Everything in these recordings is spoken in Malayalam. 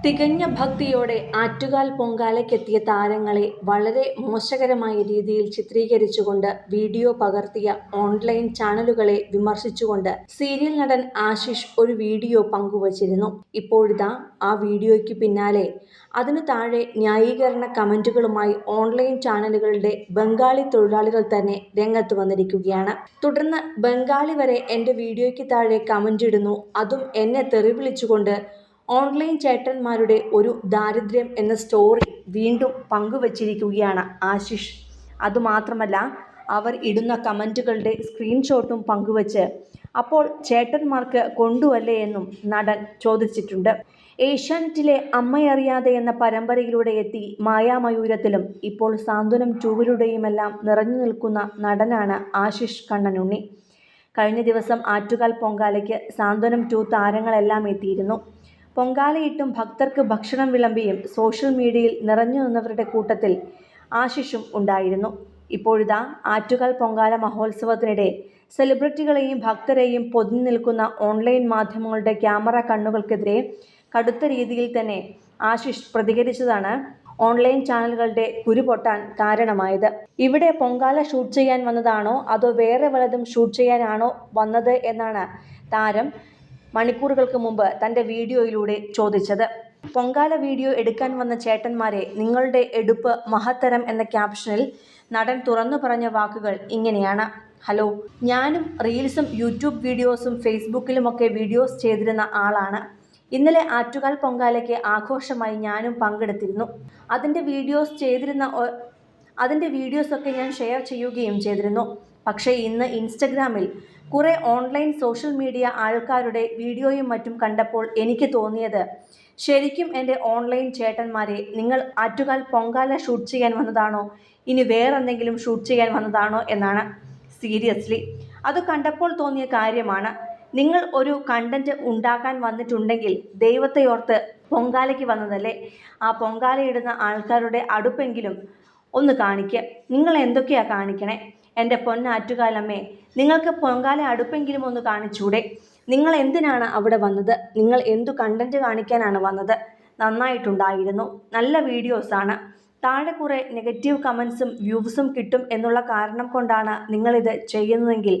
തികഞ്ഞ ഭക്തിയോടെ ആറ്റുകാൽ പൊങ്കാലയ്ക്കെത്തിയ താരങ്ങളെ വളരെ മോശകരമായ രീതിയിൽ ചിത്രീകരിച്ചുകൊണ്ട് വീഡിയോ പകർത്തിയ ഓൺലൈൻ ചാനലുകളെ വിമർശിച്ചുകൊണ്ട് സീരിയൽ നടൻ ആശിഷ് ഒരു വീഡിയോ പങ്കുവച്ചിരുന്നു. ഇപ്പോഴിതാ ആ വീഡിയോയ്ക്ക് പിന്നാലെ അതിനു താഴെ ന്യായീകരണ കമന്റുകളുമായി ഓൺലൈൻ ചാനലുകളുടെ ബംഗാളി തൊഴിലാളികൾ തന്നെ രംഗത്ത് വന്നിരിക്കുകയാണ്. തുടർന്ന് ബംഗാളി വരെ എൻ്റെ വീഡിയോയ്ക്ക് താഴെ കമന്റ് ഇടുന്നു, അതും എന്നെ തെറി വിളിച്ചുകൊണ്ട്. ഓൺലൈൻ ചേട്ടന്മാരുടെ ഒരു ദാരിദ്ര്യം എന്ന സ്റ്റോറി വീണ്ടും പങ്കുവച്ചിരിക്കുകയാണ് ആശിഷ്. അതുമാത്രമല്ല, അവർ ഇടുന്ന കമന്റുകളുടെ സ്ക്രീൻഷോട്ടും പങ്കുവച്ച് അപ്പോൾ ചേട്ടന്മാർക്ക് കൊണ്ടുവല്ലേ എന്നും നടൻ ചോദിച്ചിട്ടുണ്ട്. ഏഷ്യാനെറ്റിലെ അമ്മയറിയാതെ എന്ന പരമ്പരയിലൂടെ എത്തി മായാമയൂരത്തിലും ഇപ്പോൾ സാന്ത്വനം 2-ലുടെയുമെല്ലാം നിറഞ്ഞു നിൽക്കുന്ന നടനാണ് ആശിഷ് കണ്ണനുണ്ണി. കഴിഞ്ഞ ദിവസം ആറ്റുകാൽ പൊങ്കാലയ്ക്ക് സാന്ത്വനം 2 താരങ്ങളെല്ലാം എത്തിയിരുന്നു. പൊങ്കാലയിട്ടും ഭക്തർക്ക് ഭക്ഷണം വിളമ്പിയും സോഷ്യൽ മീഡിയയിൽ നിറഞ്ഞു നിന്നവരുടെ കൂട്ടത്തിൽ ആശിഷും ഉണ്ടായിരുന്നു. ഇപ്പോഴിതാ ആറ്റുകാൽ പൊങ്കാല മഹോത്സവത്തിനിടെ സെലിബ്രിറ്റികളെയും ഭക്തരെയും പൊതിഞ്ഞു നിൽക്കുന്ന ഓൺലൈൻ മാധ്യമങ്ങളുടെ ക്യാമറ കണ്ണുകൾക്കെതിരെ കടുത്ത രീതിയിൽ തന്നെ ആശിഷ് പ്രതികരിച്ചതാണ് ഓൺലൈൻ ചാനലുകളുടെ കുരുപൊട്ടാൻ കാരണമായത്. ഇവിടെ പൊങ്കാല ഷൂട്ട് ചെയ്യാൻ വന്നതാണോ അതോ വേറെ വല്ലതും ഷൂട്ട് ചെയ്യാനാണോ വന്നത് എന്നാണ് താരം മണിക്കൂറുകൾക്ക് മുമ്പ് തൻ്റെ വീഡിയോയിലൂടെ ചോദിച്ചത്. പൊങ്കാല വീഡിയോ എടുക്കാൻ വന്ന ചേട്ടന്മാരെ നിങ്ങളുടെ എടുപ്പ് മഹത്തരം എന്ന ക്യാപ്ഷനിൽ നടൻ തുറന്നു പറഞ്ഞ വാക്കുകൾ ഇങ്ങനെയാണ്. ഹലോ, ഞാനും റീൽസും യൂട്യൂബ് വീഡിയോസും ഫേസ്ബുക്കിലുമൊക്കെ വീഡിയോസ് ചെയ്തിരുന്ന ആളാണ്. ഇന്നലെ ആറ്റുകാൽ പൊങ്കാലയ്ക്ക് ആഘോഷമായി ഞാനും പങ്കെടുത്തിരുന്നു. അതിൻ്റെ വീഡിയോസൊക്കെ ഞാൻ ഷെയർ ചെയ്യുകയും ചെയ്തിരുന്നു. പക്ഷേ ഇന്ന് ഇൻസ്റ്റഗ്രാമിൽ കുറേ ഓൺലൈൻ സോഷ്യൽ മീഡിയ ആൾക്കാരുടെ വീഡിയോയും മറ്റും കണ്ടപ്പോൾ എനിക്ക് തോന്നിയത്, ശരിക്കും എൻ്റെ ഓൺലൈൻ ചേട്ടന്മാരെ, നിങ്ങൾ ആറ്റുകാൽ പൊങ്കാല ഷൂട്ട് ചെയ്യാൻ വന്നതാണോ ഇനി വേറെന്തെങ്കിലും ഷൂട്ട് ചെയ്യാൻ വന്നതാണോ എന്നാണ്. സീരിയസ്ലി അത് കണ്ടപ്പോൾ തോന്നിയ കാര്യമാണ്. നിങ്ങൾ ഒരു കണ്ടന്റ് ഉണ്ടാക്കാൻ വന്നിട്ടുണ്ടെങ്കിൽ ദൈവത്തെ ഓർത്ത് പൊങ്കാലയ്ക്ക് വന്നതല്ലേ, ആ പൊങ്കാലയിടുന്ന ആൾക്കാരുടെ അടുപ്പെങ്കിലും ഒന്ന് കാണിക്കുക. നിങ്ങൾ എന്തൊക്കെയാണ് കാണിക്കണേ? എൻ്റെ പൊന്നാറ്റുകാലമ്മേ, നിങ്ങൾക്ക് പൊങ്കാല അടുപ്പെങ്കിലും ഒന്ന് കാണിച്ചൂടെ? നിങ്ങൾ എന്തിനാണ് അവിടെ വന്നത്? നിങ്ങൾ എന്തു കണ്ടന്റ് കാണിക്കാനാണ് വന്നത്? നന്നായിട്ടുണ്ടായിരുന്നു, നല്ല വീഡിയോസാണ്. താഴെ കുറേ നെഗറ്റീവ് കമൻസും വ്യൂസും കിട്ടും എന്നുള്ള കാരണം കൊണ്ടാണ് നിങ്ങളിത് ചെയ്യുന്നതെങ്കിൽ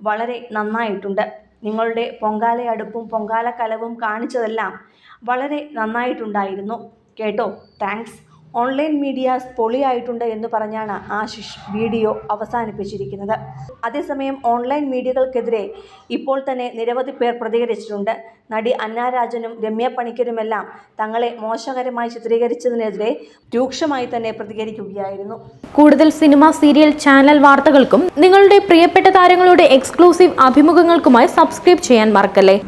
വളരെ നന്നായിട്ടുണ്ട്. നിങ്ങളുടെ പൊങ്കാല അടുപ്പും പൊങ്കാല കലവും കാണിച്ചതെല്ലാം വളരെ നന്നായിട്ടുണ്ടായിരുന്നു കേട്ടോ, താങ്ക്സ്. ഓൺലൈൻ മീഡിയാസ് പൊളിയായിട്ടുണ്ട് എന്ന് പറഞ്ഞാണ് ആശിഷ് വീഡിയോ അവസാനിപ്പിച്ചിരിക്കുന്നത്. അതേസമയം ഓൺലൈൻ മീഡിയകൾക്കെതിരെ ഇപ്പോൾ തന്നെ നിരവധി പേർ പ്രതികരിച്ചിട്ടുണ്ട്. നടി അന്ന രാജനും രമ്യ പണിക്കരുമെല്ലാം തങ്ങളെ മോശകരമായി ചിത്രീകരിച്ചതിനെതിരെ രൂക്ഷമായി തന്നെ പ്രതികരിക്കുകയായിരുന്നു. കൂടുതൽ സിനിമ, സീരിയൽ, ചാനൽ വാർത്തകൾക്കും നിങ്ങളുടെ പ്രിയപ്പെട്ട താരങ്ങളുടെ എക്സ്ക്ലൂസീവ് അഭിമുഖങ്ങൾക്കുമായി സബ്സ്ക്രൈബ് ചെയ്യാൻ മറക്കല്ലേ.